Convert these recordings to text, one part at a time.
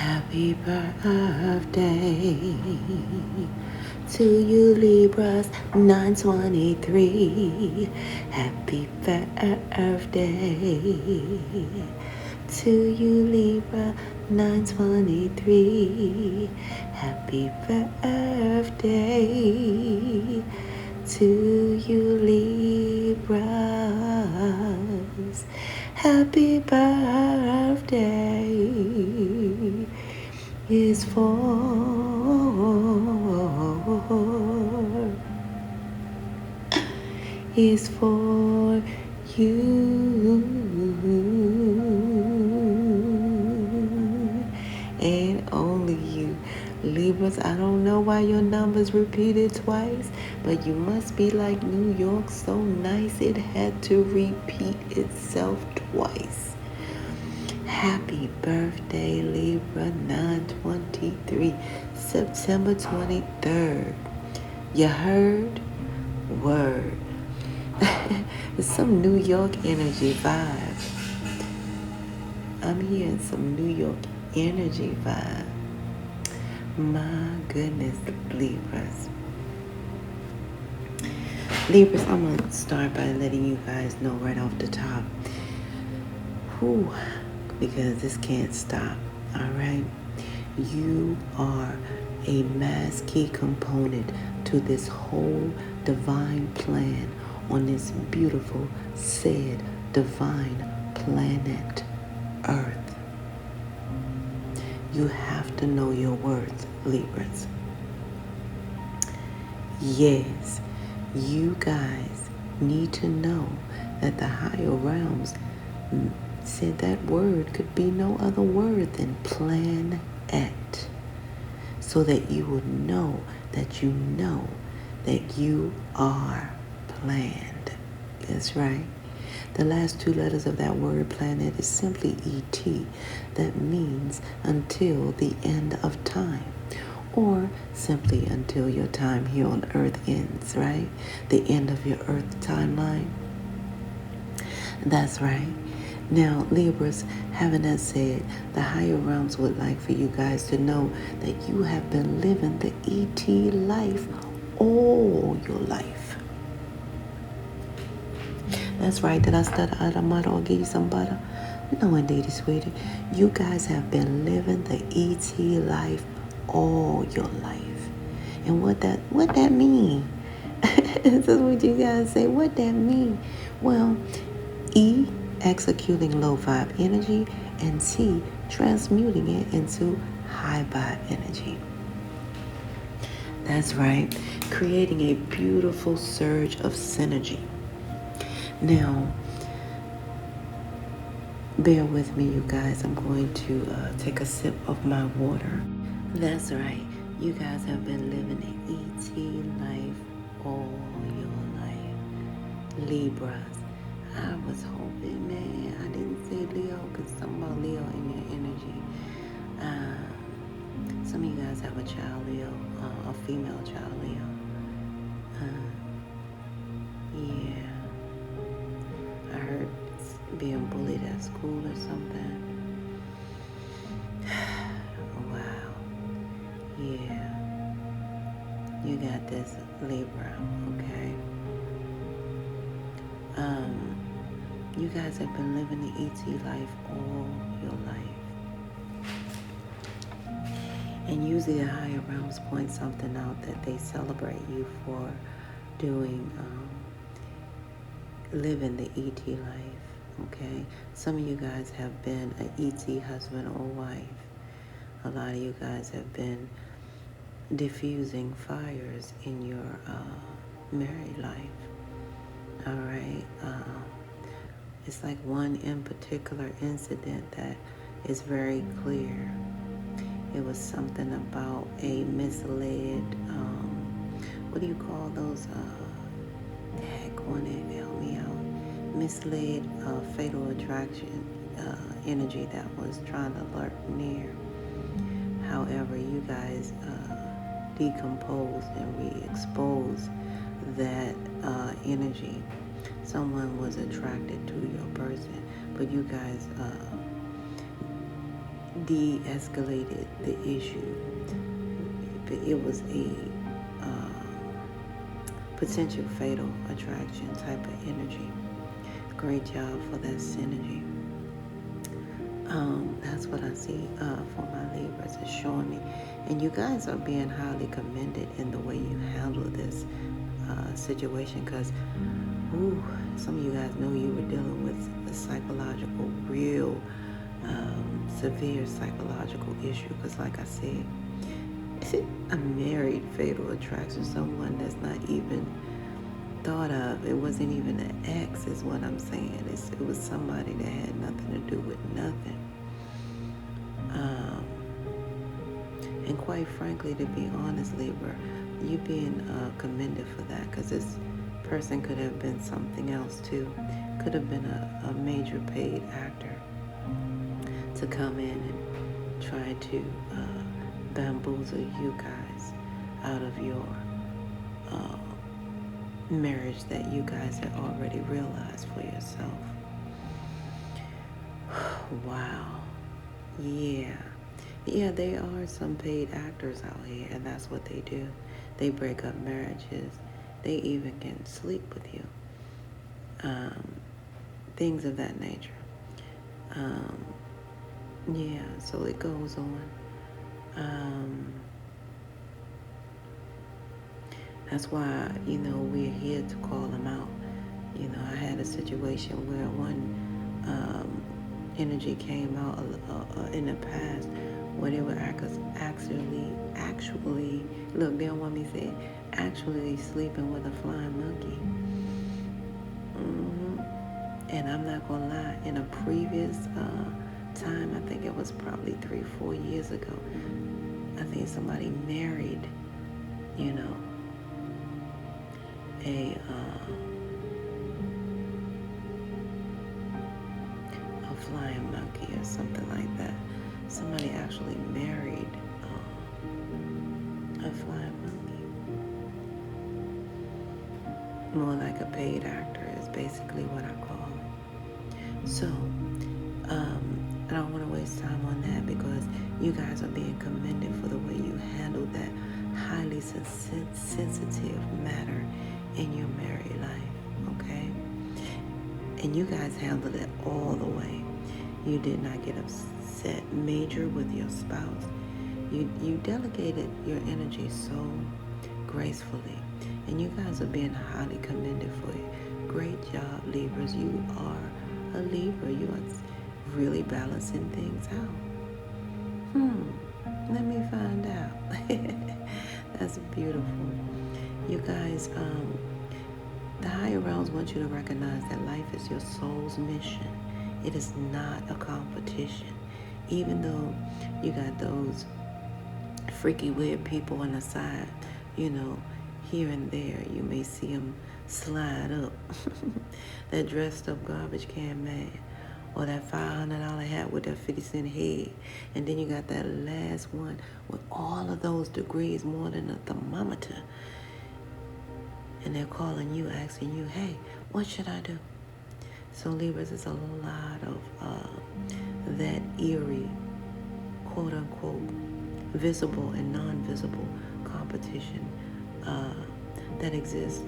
Happy birthday to you Libras 923. Happy birthday to you Libra 923. Happy birthday to you Libras. Happy birthday is for you and only you. Libras, I don't know why your number's repeated twice, but you must be like New York, so nice it had to repeat itself twice. Happy birthday, Libra 923, September 23rd. You heard? Word. It's some New York energy vibe. I'm hearing some New York energy vibe. My goodness, Libras. Libras, I'm going to start by letting you guys know right off the top. Because this can't stop, all right? You are a mass key component to this whole divine plan on this beautiful, said divine planet Earth. You have to know your worth, Libras. Yes, you guys need to know that the higher realms said that word could be no other word than planet, so that you would know that you are planned. That's right. The last two letters of that word planet is simply ET. That means until the end of time, or simply until your time here on earth ends, right? The end of your earth timeline. That's right. Now, Libras, having that said, the higher realms would like for you guys to know that you have been living the ET life all your life. That's right. Did I stutter out of mud or give you some butter? No, indeedy, sweetie. You guys have been living the ET life all your life. And what that mean? This is what you guys say. What that mean? Well, E, executing low vibe energy, and C, transmuting it into high vibe energy. That's right, creating a beautiful surge of synergy. Now, bear with me, you guys. I'm going to take a sip of my water. That's right, you guys have been living an ET life all your life. Libras. I was hoping, man, I didn't say Leo because something about Leo in your energy. Some of you guys have a child Leo, a female child Leo. Yeah. I heard being bullied at school or something. Wow. Yeah. You got this, Libra, okay? You guys have been living the ET life all your life. And usually the higher realms point something out that they celebrate you for doing, living the ET life, okay? Some of you guys have been an ET husband or wife. A lot of you guys have been diffusing fires in your married life, all right? It's like one in particular incident that is very clear. It was something about a misled, what do you call those? Heck, one that help me out. Misled fatal attraction energy that was trying to lurk near. However, you guys decompose and re-expose that energy. Someone was attracted to your person, but you guys de-escalated the issue. It was a potential fatal attraction type of energy. Great job for that synergy. That's what I see for my Libras. It's showing me. And you guys are being highly commended in the way you handle this situation, because some of you guys know you were dealing with a psychological, real severe psychological issue. Because like I said, a married fatal attraction, someone that's not even thought of. It wasn't even an ex is what I'm saying. It was somebody that had nothing to do with nothing. And quite frankly, to be honest, Libra, you being commended for that, because this person could have been something else too. Could have been a major paid actor to come in and try to bamboozle you guys out of your marriage that you guys had already realized for yourself. Wow. Yeah, there are some paid actors out here, and that's what they do. They break up marriages. They even can sleep with you. Things of that nature. Yeah, so it goes on. That's why, we're here to call them out. I had a situation where one energy came out in the past where they were actually, look, they don't want me to say it, actually sleeping with a flying monkey. And I'm not going to lie, in a previous time, I think it was probably 3-4 years ago, I think somebody married, a flying monkey or something like that. Somebody actually married a flying monkey. More like a paid actor is basically what I call it. So, I don't want to waste time on that, because you guys are being commended for the way you handled that highly sensitive matter in your married life, okay? And you guys handled it all the way. You did not get upset major with your spouse. You delegated your energy so gracefully. And you guys are being highly commended for it. Great job, Libras. You are a Libra. You are really balancing things out. Let me find out. That's beautiful. You guys, the higher realms want you to recognize that life is your soul's mission. It is not a competition. Even though you got those freaky, weird people on the side, here and there, you may see them slide up. That dressed up garbage can man, or that $500 hat with that 50-cent head. And then you got that last one with all of those degrees, more than a thermometer. And they're calling you, asking you, hey, what should I do? So Libras, is a lot of that eerie, quote unquote, visible and non-visible competition that exists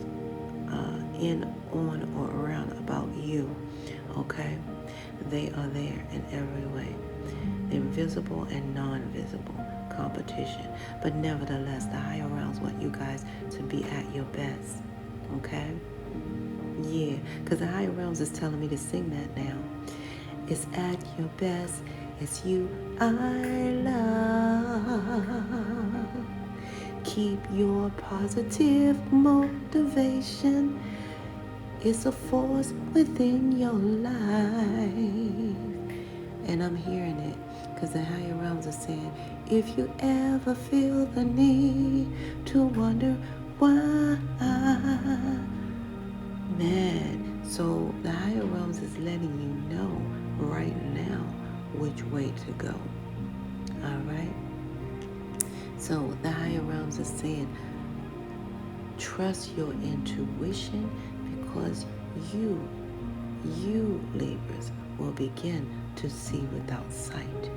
in, on, or around about you, okay? They are there in every way. They're visible and non-visible competition. But nevertheless, the higher realms want you guys to be at your best, okay? Yeah, because the higher realms is telling me to sing that now. It's at your best. It's you I love. Keep your positive motivation. It's a force within your life. And I'm hearing it because the higher realms are saying, if you ever feel the need to wonder why, man. So the higher realms is letting you know right now which way to go. All right? So the higher realms are saying, trust your intuition, because you Libras, will begin to see without sight.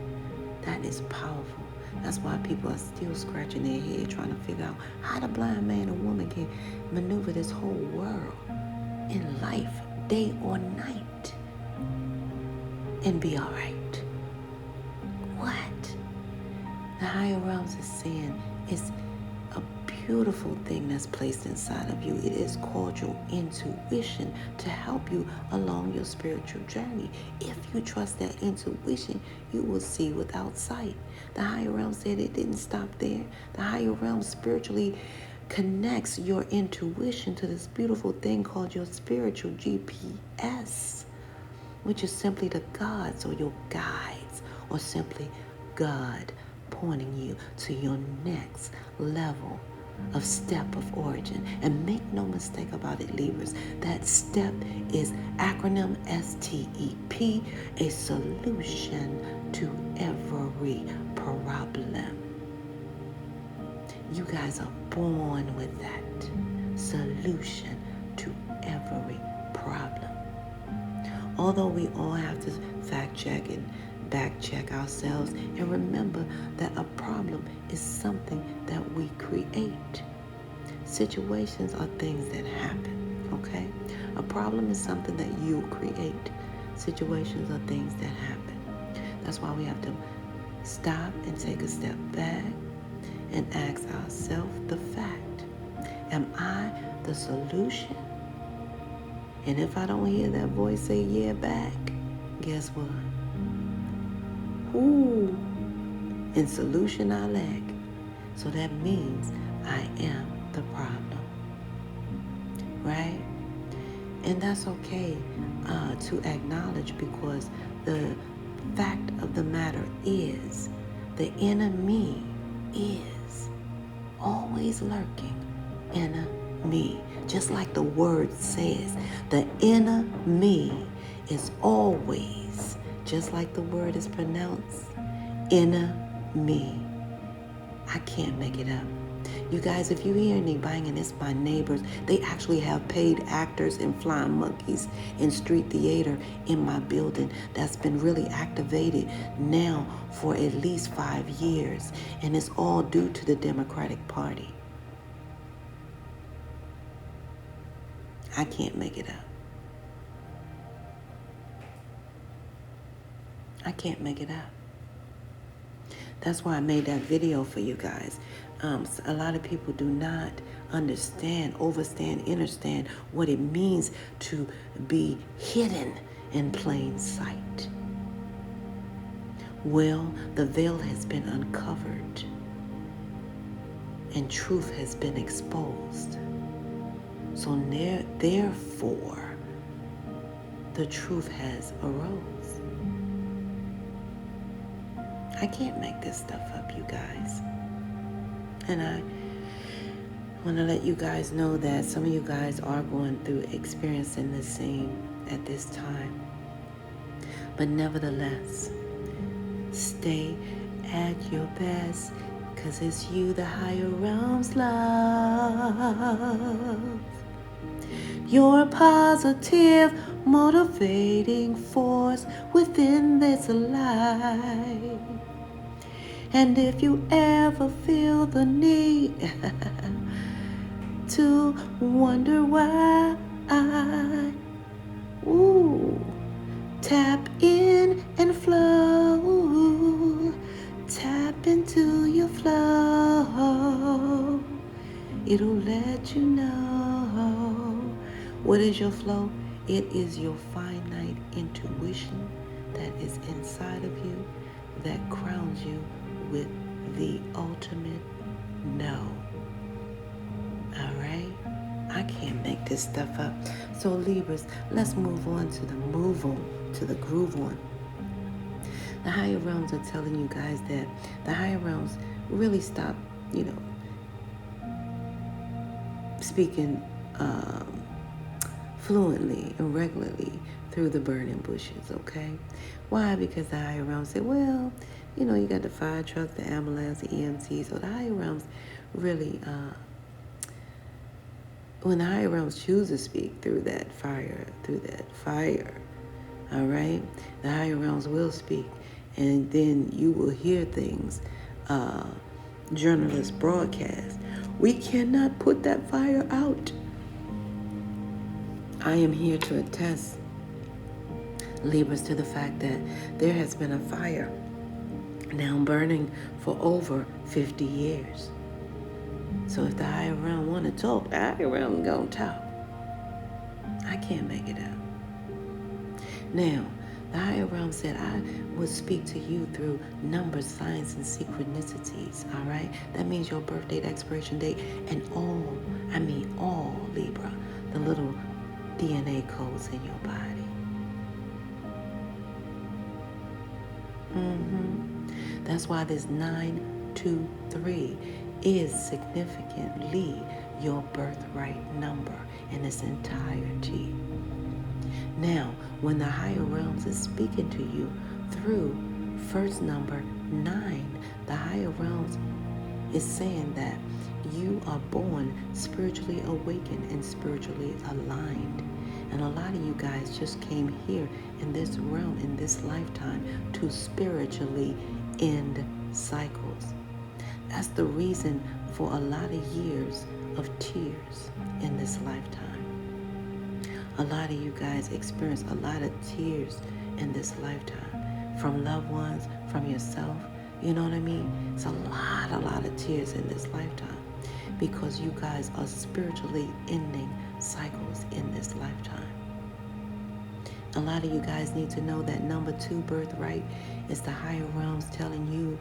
And it's powerful. That's why people are still scratching their head trying to figure out how the blind man or woman can maneuver this whole world in life, day or night, and be all right. What? The higher realms is saying it's a beautiful thing that's placed inside of you. It is called your intuition to help you along your spiritual journey. If you trust that intuition, you will see without sight. The higher realm said it didn't stop there. The higher realm spiritually connects your intuition to this beautiful thing called your spiritual GPS, which is simply the gods or your guides, or simply God pointing you to your next level of step of origin. And make no mistake about it, Libras, that step is acronym STEP, a solution to every problem. You guys are born with that solution to every problem. Although we all have to fact check and back check ourselves, and remember that a problem is something that we create. Situations are things that happen, okay? A problem is something that you create. Situations are things that happen. That's why we have to stop and take a step back and ask ourselves the fact, am I the solution? And if I don't hear that voice say yeah back, guess what? Ooh, in solution I lack. So that means I am the problem, right? And that's okay to acknowledge, because the fact of the matter is the enemy is always lurking in me. Just like the word says, the inner me is always, just like the word is pronounced, inner me. I can't make it up. You guys, if you hear any banging, it's my neighbors. They actually have paid actors and flying monkeys in street theater in my building that's been really activated now for at least 5 years. And it's all due to the Democratic Party. I can't make it up. I can't make it up. That's why I made that video for you guys. A lot of people do not understand, understand what it means to be hidden in plain sight. Well, the veil has been uncovered and truth has been exposed. So therefore, the truth has arose. I can't make this stuff up, you guys. And I want to let you guys know that some of you guys are going through experiencing the same at this time. But nevertheless, stay at your best, because it's you the higher realms love. You're a positive, motivating force within this life. And if you ever feel the need to wonder why, tap in and flow. Tap into your flow. It'll let you know. What is your flow? It is your finite intuition that is inside of you that crowns you with the ultimate no. All right? I can't make this stuff up. So Libras, let's move on to the groove on. The higher realms are telling you guys that the higher realms really stop, speaking fluently and regularly through the burning bushes, okay? Why? Because the higher realms say, well, you got the fire trucks, the ambulance, the EMTs. So the higher realms really, when the higher realms choose to speak through that fire, all right, the higher realms will speak. And then you will hear things, journalists broadcast. We cannot put that fire out. I am here to attest, Libras, to the fact that there has been a fire now burning for over 50 years. So if the higher realm want to talk, the higher realm gonna talk. I can't make it up. Now, the higher realm said I would speak to you through numbers, signs, and synchronicities, all right? That means your birth date, expiration date, and all, Libra, the little DNA codes in your body. That's why this 923 is significantly your birthright number in its entirety. Now, when the higher realms is speaking to you through first number 9, the higher realms is saying that you are born spiritually awakened and spiritually aligned. And a lot of you guys just came here in this realm, in this lifetime, to spiritually end cycles. That's the reason for a lot of years of tears in this lifetime. A lot of you guys experience a lot of tears in this lifetime from loved ones, from yourself. You know what I mean? It's a lot of tears in this lifetime because you guys are spiritually ending cycles in this lifetime. A lot of you guys need to know that number 2 birthright is the higher realms telling you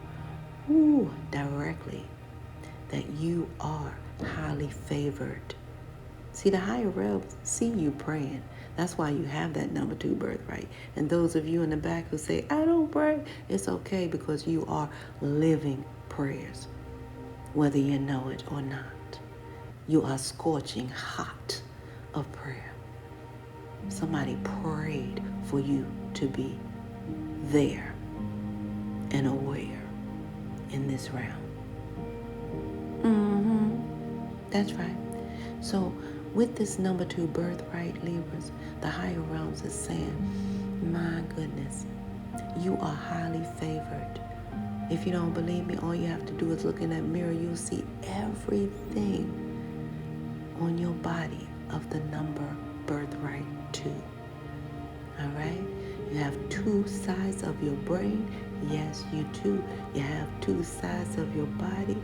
directly that you are highly favored. See, the higher realms see you praying. That's why you have that number 2 birthright. And those of you in the back who say, I don't pray, it's okay because you are living prayers, whether you know it or not. You are scorching hot of prayer. Somebody prayed for you to be there and aware in this realm. That's right. So with this number 2 birthright, Libras, the higher realms is saying, my goodness, you are highly favored. If you don't believe me, all you have to do is look in that mirror. You'll see everything on your body of the number birthright 2. All right? You have 2 sides of your brain. Yes, you do. You have 2 sides of your body.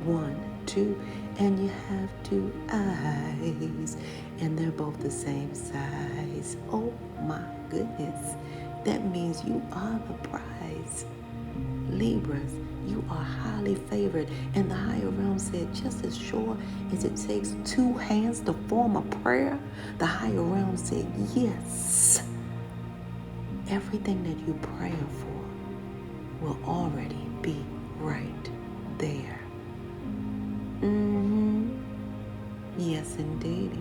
1, 2, and you have 2 eyes, and they're both the same size. Oh my goodness. That means you are the prize. Libras, you are highly favored. And the higher realm said, just as sure as it takes 2 hands to form a prayer, the higher realm said, yes, everything that you pray for will already be right there. Yes, indeed.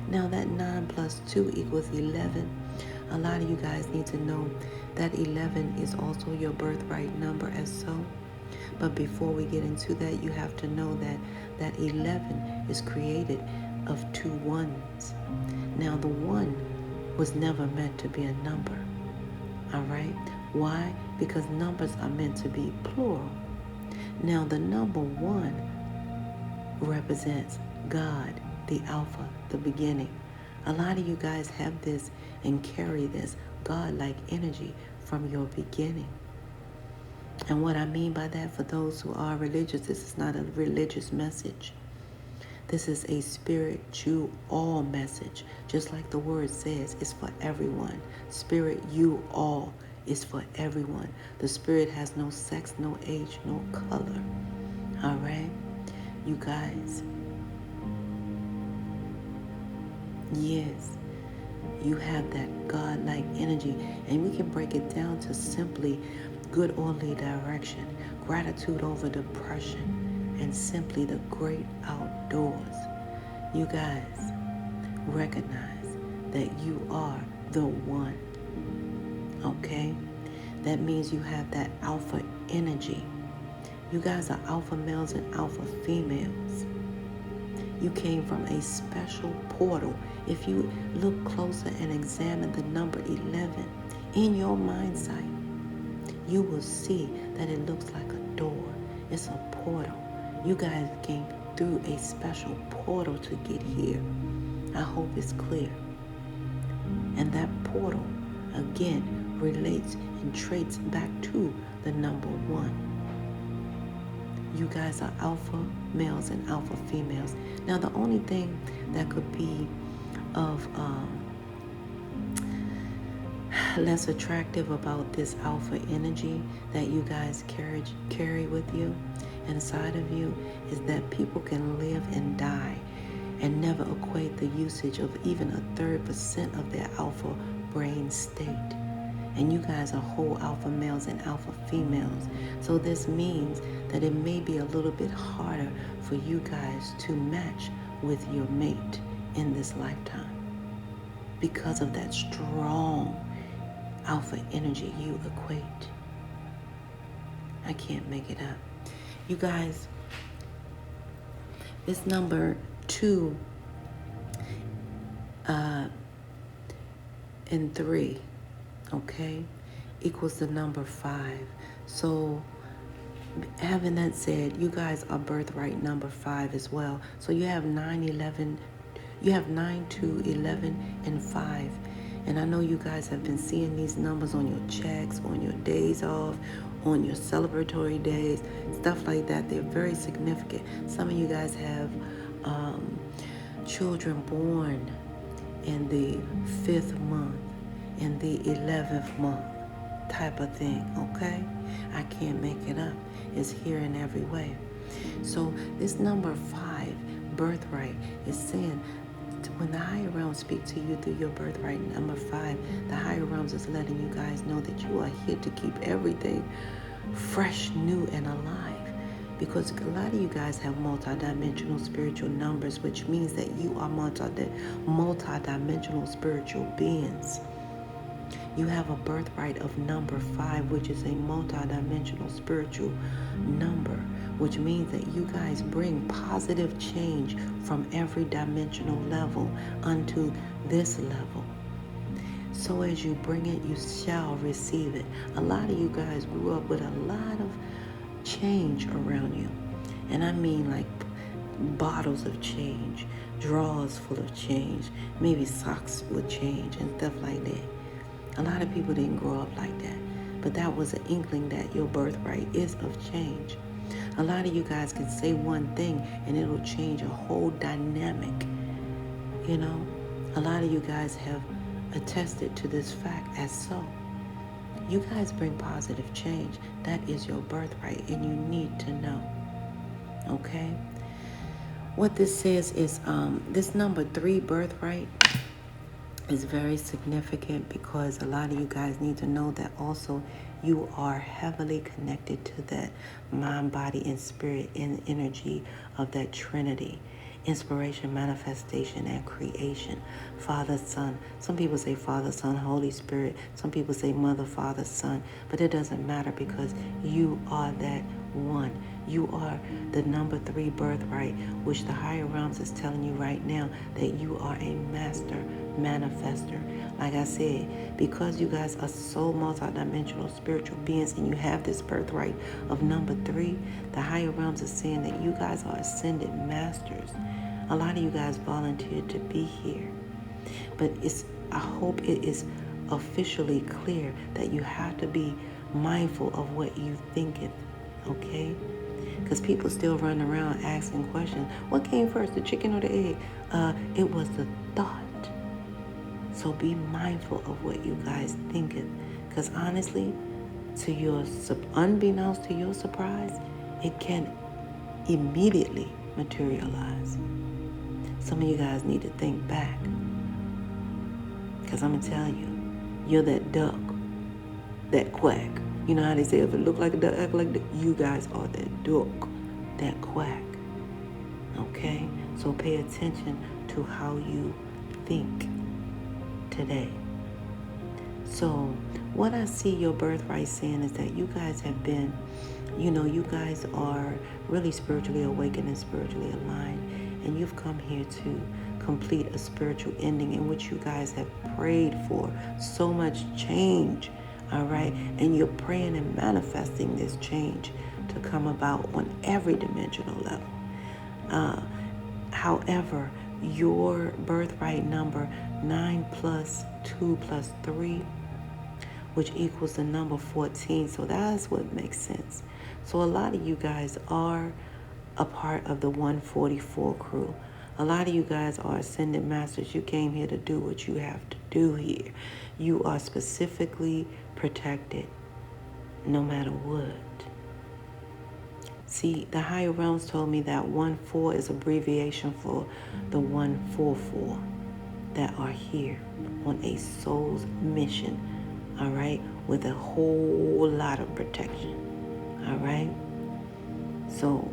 Now that 9 plus 2 equals 11. A lot of you guys need to know that 11 is also your birthright number as so. But before we get into that, you have to know that 11 is created of 2 ones. Now the 1 was never meant to be a number. All right? Why? Because numbers are meant to be plural. Now the number 1 represents God, the Alpha, the beginning. A lot of you guys have this and carry this God-like energy from your beginning. And what I mean by that, for those who are religious, this is not a religious message. This is a spiritual all message. Just like the word says, it's for everyone. Spirit, you all is for everyone. The spirit has no sex, no age, no color. All right? You guys, yes, you have that God-like energy, and we can break it down to simply good orderly direction, gratitude over depression, and simply the great outdoors. You guys recognize that you are the one, okay? That means you have that alpha energy. You guys are alpha males and alpha females. You came from a special portal. If you look closer and examine the number 11 in your mind sight, you will see that it looks like a door. It's a portal. You guys came through a special portal to get here. I hope it's clear. And that portal, again, relates and traits back to the number 1. You guys are alpha males and alpha females. Now, the only thing that could be of less attractive about this alpha energy that you guys carry with you inside of you is that people can live and die and never equate the usage of even 1/3% of their alpha brain state. And you guys are whole alpha males and alpha females. So this means that it may be a little bit harder for you guys to match with your mate in this lifetime because of that strong alpha energy you equate. I can't make it up. You guys, this number 2 and 3, okay, equals the number 5. So having that said, you guys are birthright number 5 as well. So you have 9, 11, you have 9, 2, 11, and 5. And I know you guys have been seeing these numbers on your checks, on your days off, on your celebratory days, stuff like that. They're very significant. Some of you guys have children born in the 5th month, in the 11th month type of thing, okay? I can't make it up. It's here in every way. So this number 5, birthright, is saying when the higher realms speak to you through your birthright number 5, the higher realms is letting you guys know that you are here to keep everything fresh, new, and alive. Because a lot of you guys have multidimensional spiritual numbers, which means that you are multidimensional spiritual beings. You have a birthright of number 5, which is a multidimensional spiritual number, which means that you guys bring positive change from every dimensional level unto this level. So as you bring it, you shall receive it. A lot of you guys grew up with a lot of change around you. And I mean like bottles of change, drawers full of change, maybe socks with change and stuff like that. A lot of people didn't grow up like that, but that was an inkling that your birthright is of change. A lot of you guys can say one thing and it'll change a whole dynamic. You know, a lot of you guys have attested to this fact as so. You guys bring positive change. That is your birthright, and you need to know. Okay? What this says is this number 3, birthright, is very significant because a lot of you guys need to know that also you are heavily connected to that mind, body, and spirit and energy of that Trinity. Inspiration, manifestation, and creation. Father, Son. Some people say Father, Son, Holy Spirit. Some people say Mother, Father, Son. But it doesn't matter because you are that one. You are the number 3 birthright, which the higher realms is telling you right now that you are a master manifester. Like I said, because you guys are so multidimensional spiritual beings and you have this birthright of number 3, the higher realms is saying that you guys are ascended masters. A lot of you guys volunteered to be here. But I hope it is officially clear that you have to be mindful of what you think, okay? Because people still run around asking questions. What came first, the chicken or the egg? It was the thought. So be mindful of what you guys think. Because honestly, to your unbeknownst to your surprise, it can immediately materialize. Some of you guys need to think back. Because I'm going to tell you, you're that duck, that quack. You know how they say if it look like a duck, act like a duck? You guys are that duck, that quack. Okay? So pay attention to how you think today. So what I see your birthright saying is that you guys have been, you guys are really spiritually awakened and spiritually aligned. And you've come here to complete a spiritual ending in which you guys have prayed for so much change. All right? And you're praying and manifesting this change to come about on every dimensional level. However, your birthright number 9 plus 2 plus 3, which equals the number 14. So that's what makes sense. So a lot of you guys are a part of the 144 crew. A lot of you guys are ascended masters. You came here to do what you have to do here. You are specifically protected no matter what. See, the higher realms told me that 1-4 is abbreviation for the 144 that are here on a soul's mission, all right, with a whole lot of protection, all right? So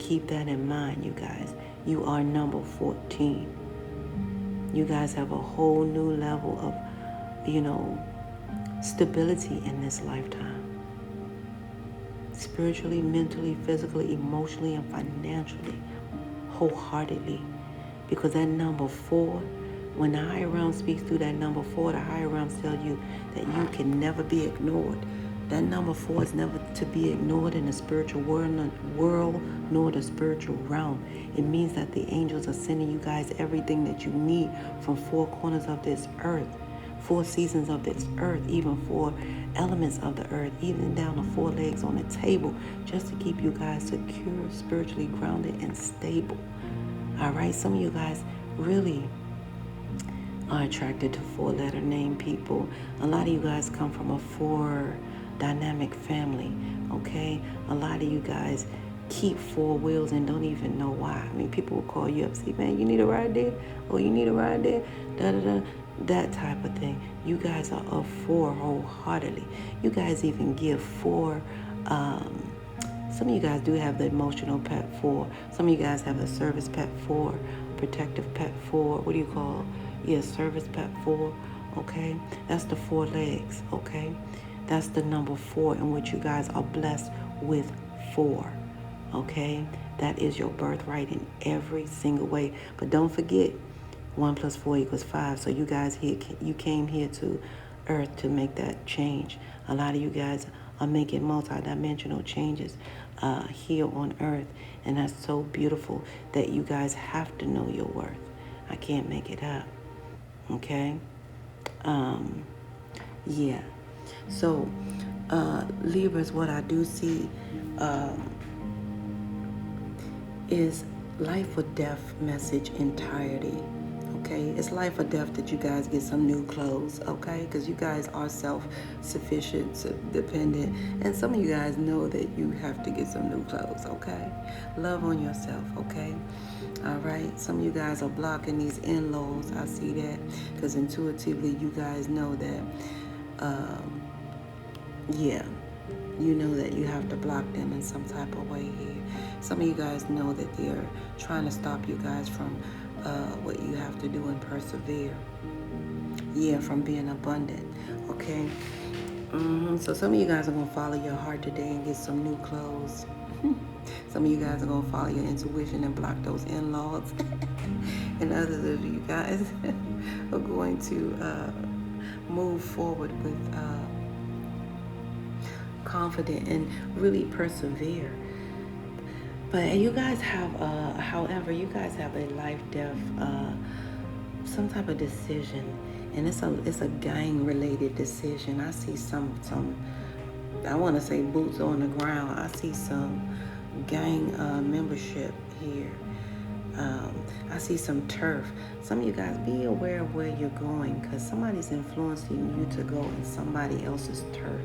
keep that in mind, you guys. You are number 14. You guys have a whole new level of, stability in this lifetime. Spiritually, mentally, physically, emotionally, and financially, wholeheartedly. Because that number 4, when the higher realm speaks through that number 4, the higher realms tell you that you can never be ignored. That number 4 is never to be ignored in the spiritual world nor the spiritual realm. It means that the angels are sending you guys everything that you need from 4 corners of this earth, 4 seasons of this earth, even 4 elements of the earth, even down to 4 legs on the table, just to keep you guys secure, spiritually grounded, and stable. All right, some of you guys really are attracted to 4-letter name people. A lot of you guys come from a 4 dynamic family, okay? A lot of you guys keep 4 wheels and don't even know why. I mean, people will call you up, say, man, you need a ride there? Or you need a ride there? Da-da-da. That type of thing. You guys are of 4 wholeheartedly. You guys even give 4, some of you guys do have the emotional pet 4. Some of you guys have a service pet 4, protective pet 4. What do you call? Yeah, service pet 4. Okay, that's the 4 legs. Okay, that's the number 4 in which you guys are blessed with 4. Okay, that is your birthright in every single way. But don't forget, 1 plus 4 equals 5. So you guys you came here to Earth to make that change. A lot of you guys are making multi-dimensional changes here on Earth, and that's so beautiful that you guys have to know your worth. I can't make it up. Okay? Yeah. So Libras, what I do see is life or death message entirety. Okay, it's life or death that you guys get some new clothes, okay? Because you guys are self-sufficient, dependent, and some of you guys know that you have to get some new clothes, okay? Love on yourself, okay? All right, some of you guys are blocking these in-laws. I see that because intuitively you guys know that, yeah, you know that you have to block them in some type of way here. Some of you guys know that they're trying to stop you guys from what you have to do and persevere. Yeah, from being abundant. Okay. So some of you guys are going to follow your heart today and get some new clothes. Some of you guys are going to follow your intuition and block those in-laws. And others of you guys are going to move forward with confidence and really persevere. But you guys have, however, you guys have a life-death, some type of decision, and it's a gang-related decision. I see some, I want to say boots on the ground. I see some gang membership here. I see some turf. Some of you guys, be aware of where you're going, because somebody's influencing you to go in somebody else's turf.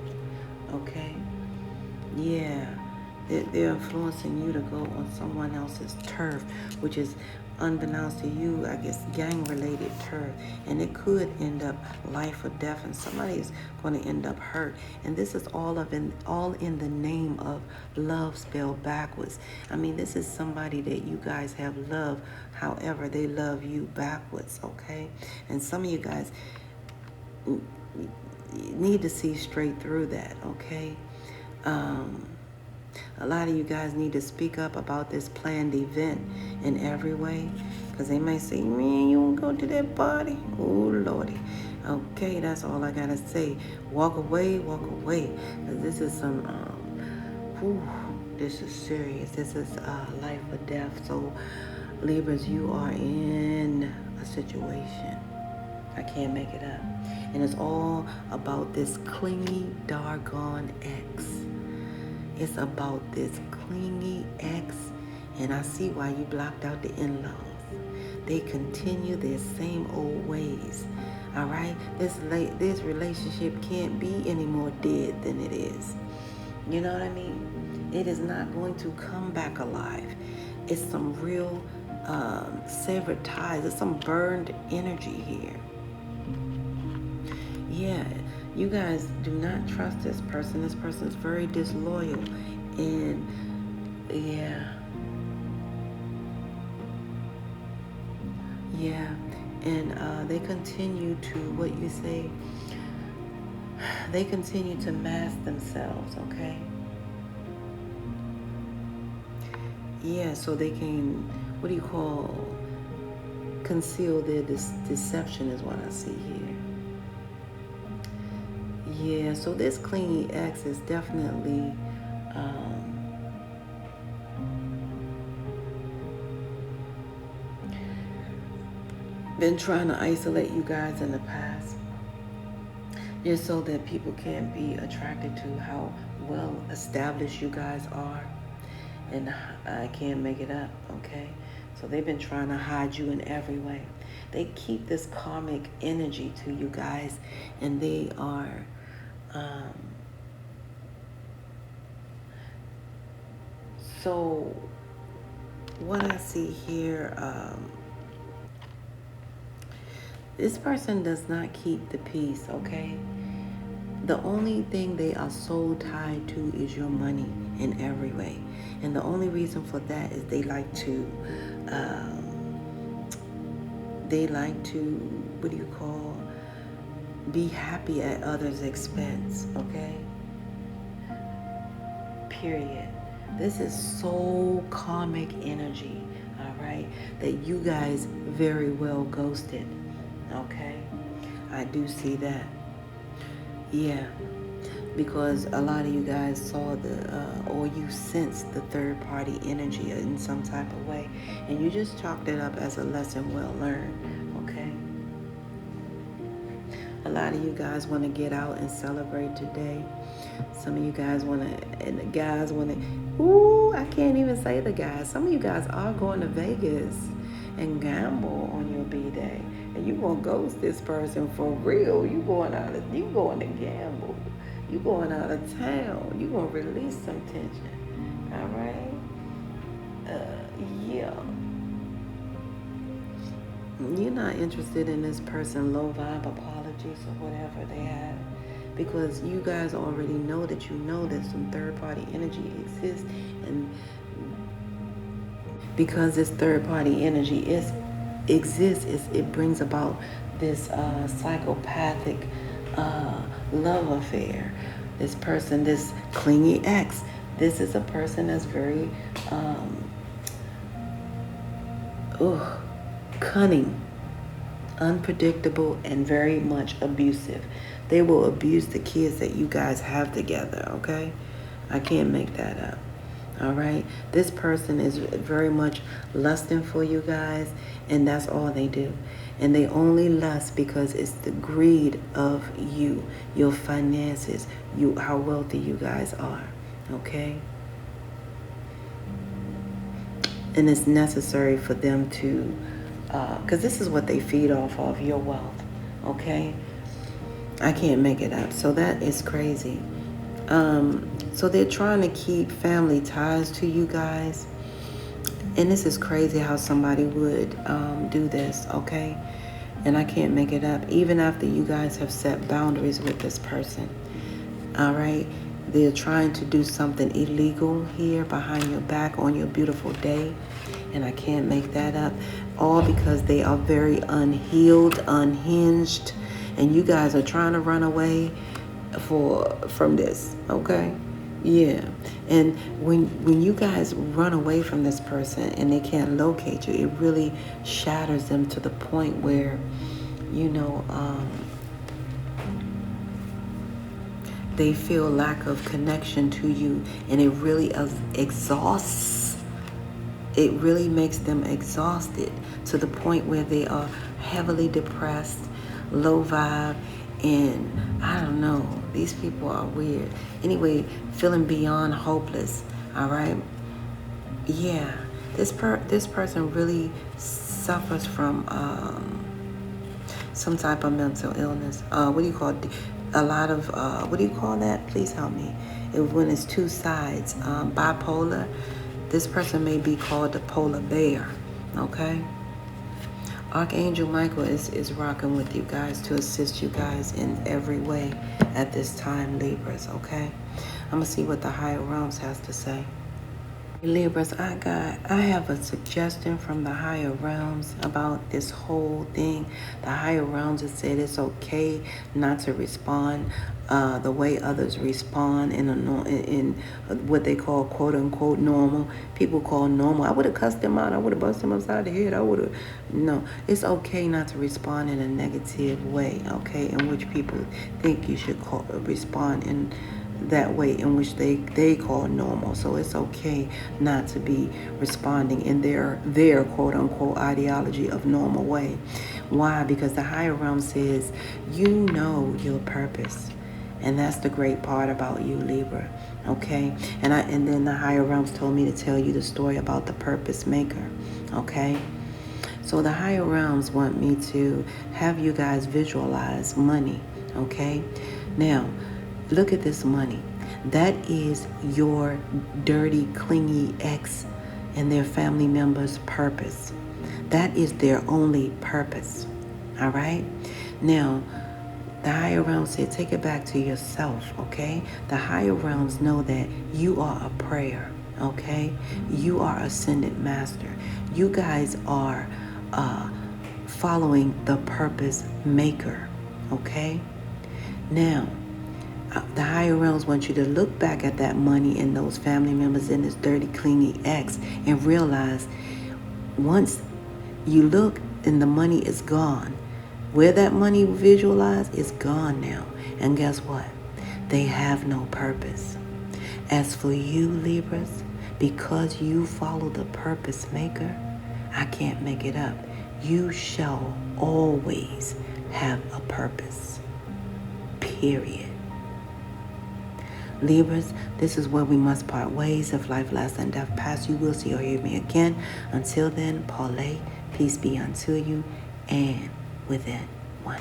Okay? Yeah. They're influencing you to go on someone else's turf, which is, unbeknownst to you, I guess, gang-related turf. And it could end up life or death, and somebody is going to end up hurt. And this is all in the name of love spelled backwards. I mean, this is somebody that you guys have loved. However, they love you backwards, okay? And some of you guys need to see straight through that, okay? A lot of you guys need to speak up about this planned event in every way, because they may say, man, you won't go to that party. Oh, Lordy. Okay, that's all I gotta say. Walk away, walk away. 'Cause this is some, whew, this is serious. This is life or death. So, Libras, you are in a situation. I can't make it up. And it's all about this clingy, doggone ex. It's about this clingy ex. And I see why you blocked out the in-laws. They continue their same old ways. All right? This relationship can't be any more dead than it is. You know what I mean? It is not going to come back alive. It's some real severed ties. It's some burned energy here. Yeah, you guys do not trust this person. This person is very disloyal. And yeah. Yeah. And they continue to, what you say, they continue to mask themselves, okay? Yeah, so they can, what do you call, conceal their deception is what I see here. Yeah, so this clingy ex is definitely been trying to isolate you guys in the past, just so that people can't be attracted to how well established you guys are. And I can't make it up, okay? So they've been trying to hide you in every way. They keep this karmic energy to you guys, and they are so what I see here, this person does not keep the peace, okay? The only thing they are so tied to is your money in every way. And the only reason for that is they like to, what do you call, be happy at others' expense, okay? Period. This is so karmic energy, all right, that you guys very well ghosted, okay? I do see that. Yeah, because a lot of you guys saw or you sensed the third party energy in some type of way, and you just chalked it up as a lesson well learned, okay? A lot of you guys want to get out and celebrate today. Some of you guys want to, and the guys want to, ooh, I can't even say the guys. Some of you guys are going to Vegas and gamble on your B-Day. And you gonna ghost this person for real. You going to gamble. You going out of town. You gonna release some tension. All right? Yeah. You're not interested in this person low vibe apologies or whatever they have, because you guys already know that some third party energy exists, and because this third party energy exists, it brings about this psychopathic love affair. This person, this clingy ex, this is a person that's very cunning, unpredictable, and very much abusive. They will abuse the kids that you guys have together, okay? I can't make that up. All right? This person is very much lusting for you guys, and that's all they do. And they only lust because it's the greed of you, your finances, how wealthy you guys are, okay? And it's necessary for them to, because this is what they feed off of, your wealth, okay? I can't make it up. So that is crazy. So they're trying to keep family ties to you guys. And this is crazy how somebody would do this, okay? And I can't make it up. Even after you guys have set boundaries with this person, all right? They're trying to do something illegal here behind your back on your beautiful day. And I can't make that up. All because they are very unhealed, unhinged. And you guys are trying to run away from this, okay? Yeah. And when you guys run away from this person and they can't locate you, it really shatters them to the point where, They feel lack of connection to you, and it really exhausts. It really makes them exhausted to the point where they are heavily depressed, low vibe, and I don't know. These people are weird. Anyway, feeling beyond hopeless. All right. Yeah, this person really suffers from some type of mental illness. What do you call it? A lot of what do you call that? Please help me. When it's two sides, bipolar. This person may be called the polar bear. Okay. Archangel Michael is rocking with you guys to assist you guys in every way at this time, Libras. Okay. I'm gonna see what the higher realms has to say. Libras, I have a suggestion from the higher realms about this whole thing. The higher realms have said it's okay not to respond the way others respond in what they call quote unquote normal. People call normal. I would have cussed them out. I would have busted them upside the head. No. It's okay not to respond in a negative way. Okay, in which people think you should respond in that way in which they call normal. So it's okay not to be responding in their quote unquote ideology of normal way. Why? Because the higher realm says you know your purpose. And that's the great part about you, Libra. Okay? And then the higher realms told me to tell you the story about the purpose maker. Okay? So the higher realms want me to have you guys visualize money. Okay? Now, look at this money. That is your dirty, clingy ex and their family members' purpose. That is their only purpose. All right? Now, the higher realms say, take it back to yourself, okay? The higher realms know that you are a prayer, okay? You are ascended master. You guys are following the purpose maker, okay? Now, the higher realms want you to look back at that money and those family members and this dirty, clingy ex and realize once you look and the money is gone, where that money visualized is gone now. And guess what? They have no purpose. As for you, Libras, because you follow the purpose maker, I can't make it up. You shall always have a purpose. Period. Libras, this is where we must part ways. If life lasts and death pass, you will see or hear me again. Until then, Paulay, peace be unto you, and within one.